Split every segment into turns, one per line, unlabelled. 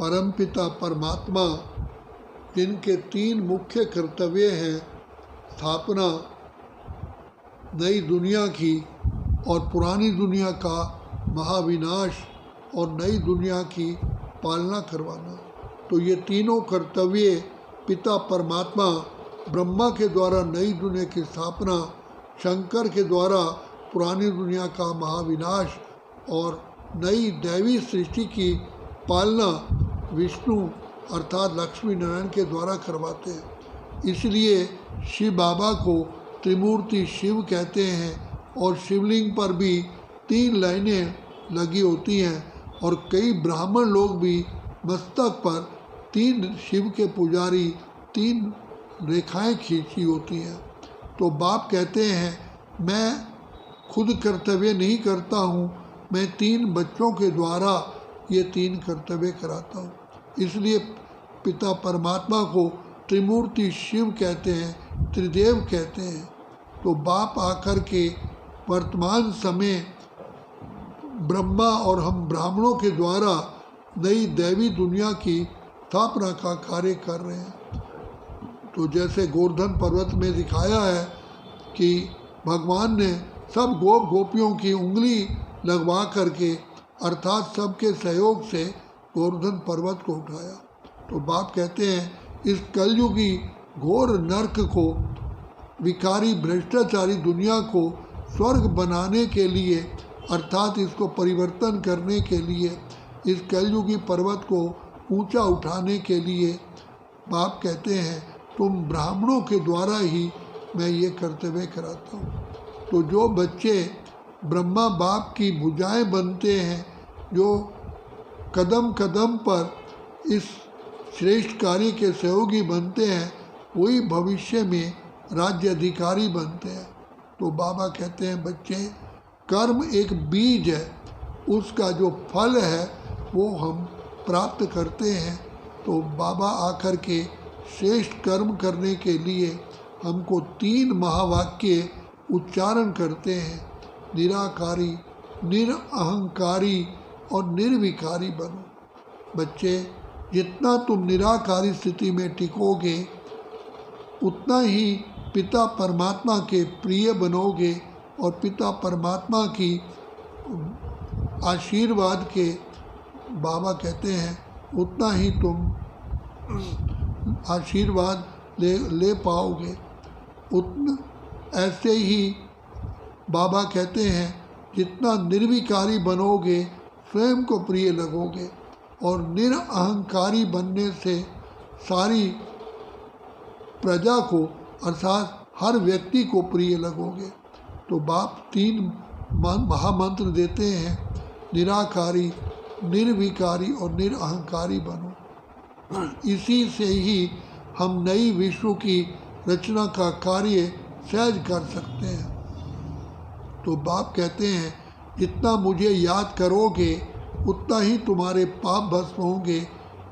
परमपिता परमात्मा जिनके 3 मुख्य कर्तव्य हैं, स्थापना नई दुनिया की और पुरानी दुनिया का महाविनाश और नई दुनिया की पालना करवाना, तो ये तीनों कर्तव्य पिता परमात्मा ब्रह्मा के द्वारा नई दुनिया की स्थापना, शंकर के द्वारा पुरानी दुनिया का महाविनाश और नई दैवी सृष्टि की पालना विष्णु अर्थात लक्ष्मी नारायण के द्वारा करवाते हैं। इसलिए शिव बाबा को त्रिमूर्ति शिव कहते हैं और शिवलिंग पर भी 3 लाइनें लगी होती हैं और कई ब्राह्मण लोग भी मस्तक पर 3 शिव के पुजारी 3 रेखाएं खींची होती हैं। तो बाप कहते हैं मैं खुद कर्तव्य नहीं करता हूँ, मैं 3 बच्चों के द्वारा ये 3 कर्तव्य कराता हूँ। इसलिए पिता परमात्मा को त्रिमूर्ति शिव कहते हैं, त्रिदेव कहते हैं। तो बाप आकर के वर्तमान समय ब्रह्मा और हम ब्राह्मणों के द्वारा नई दैवी दुनिया की स्थापना का कार्य कर रहे हैं। तो जैसे गोवर्धन पर्वत में दिखाया है कि भगवान ने सब गोप गोपियों की उंगली लगवा करके अर्थात सबके सहयोग से गोवर्धन पर्वत को उठाया। तो बाप कहते हैं इस कलयुगी घोर नरक को, विकारी भ्रष्टाचारी दुनिया को स्वर्ग बनाने के लिए अर्थात इसको परिवर्तन करने के लिए, इस कलयुगी पर्वत को ऊंचा उठाने के लिए बाप कहते हैं तुम ब्राह्मणों के द्वारा ही मैं ये कर्तव्य कराता हूँ। तो जो बच्चे ब्रह्मा बाप की भुजाएं बनते हैं, जो कदम कदम पर इस श्रेष्ठ कार्य के सहयोगी बनते हैं, वही भविष्य में राज्य अधिकारी बनते हैं। तो बाबा कहते हैं बच्चे, कर्म एक बीज है, उसका जो फल है वो हम प्राप्त करते हैं। तो बाबा आकर के श्रेष्ठ कर्म करने के लिए हमको 3 महावाक्य उच्चारण करते हैं, निराकारी, निरअहंकारी और निर्विकारी बनो। बच्चे, जितना तुम निराकारी स्थिति में टिकोगे उतना ही पिता परमात्मा के प्रिय बनोगे और पिता परमात्मा की आशीर्वाद के बाबा कहते हैं उतना ही तुम आशीर्वाद ले पाओगे। उतना ऐसे ही बाबा कहते हैं जितना निर्विकारी बनोगे स्वयं को प्रिय लगोगे और निरअहंकारी बनने से सारी प्रजा को अर्थात हर व्यक्ति को प्रिय लगोगे। तो बाप 3 महामंत्र देते हैं, निराकारी, निर्विकारी और निरअहंकारी बनो। इसी से ही हम नई विश्व की रचना का कार्य सहज कर सकते हैं। तो बाप कहते हैं जितना मुझे याद करोगे उतना ही तुम्हारे पाप भस्म होंगे।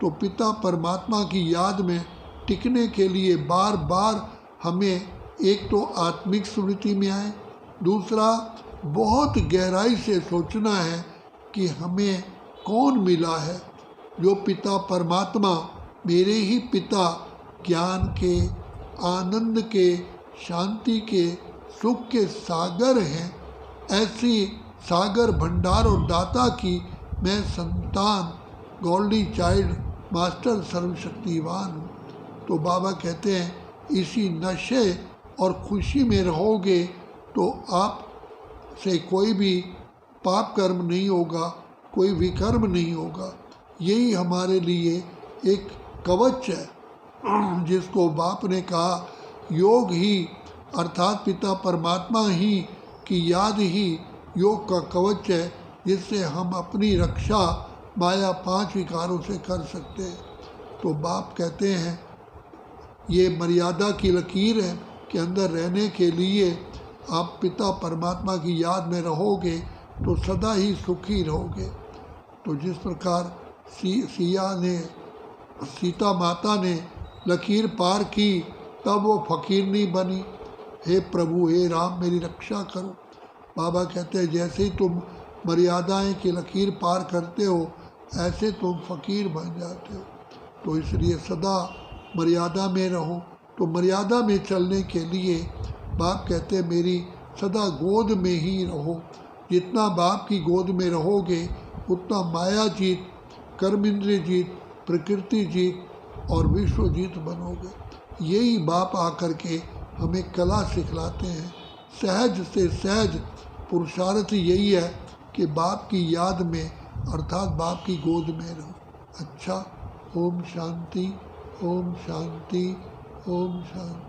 तो पिता परमात्मा की याद में टिकने के लिए बार बार हमें एक तो आत्मिक स्मृति में आए, दूसरा बहुत गहराई से सोचना है कि हमें कौन मिला है। जो पिता परमात्मा मेरे ही पिता ज्ञान के, आनंद के, शांति के, सुख के सागर हैं, ऐसी सागर भंडार और दाता की मैं संतान, गोल्डी चाइल्ड, मास्टर सर्वशक्तिवान हूँ। तो बाबा कहते हैं इसी नशे और खुशी में रहोगे तो आप से कोई भी पाप कर्म नहीं होगा, कोई विकर्म नहीं होगा। यही हमारे लिए एक कवच है जिसको बाप ने कहा योग ही अर्थात पिता परमात्मा ही की याद ही योग का कवच है, जिससे हम अपनी रक्षा माया 5 विकारों से कर सकते हैं। तो बाप कहते हैं ये मर्यादा की लकीर है के अंदर रहने के लिए आप पिता परमात्मा की याद में रहोगे तो सदा ही सुखी रहोगे। तो जिस प्रकार सीता माता ने लकीर पार की तब वो फकीर नहीं बनी, हे प्रभु हे राम मेरी रक्षा करो। बाबा कहते हैं जैसे ही तुम मर्यादाएं की लकीर पार करते हो ऐसे तुम फ़कीर बन जाते हो। तो इसलिए सदा मर्यादा में रहो। तो मर्यादा में चलने के लिए बाप कहते हैं मेरी सदा गोद में ही रहो। जितना बाप की गोद में रहोगे उतना माया जीत, कर्म इंद्रिय जीत, प्रकृति जीत और विश्व जीत बनोगे। यही बाप आकर के हमें कला सिखलाते हैं। सहज से सहज पुरुषार्थ यही है कि बाप की याद में अर्थात बाप की गोद में रहो। अच्छा, ओम शांति, ओम शांति, ओम शांति।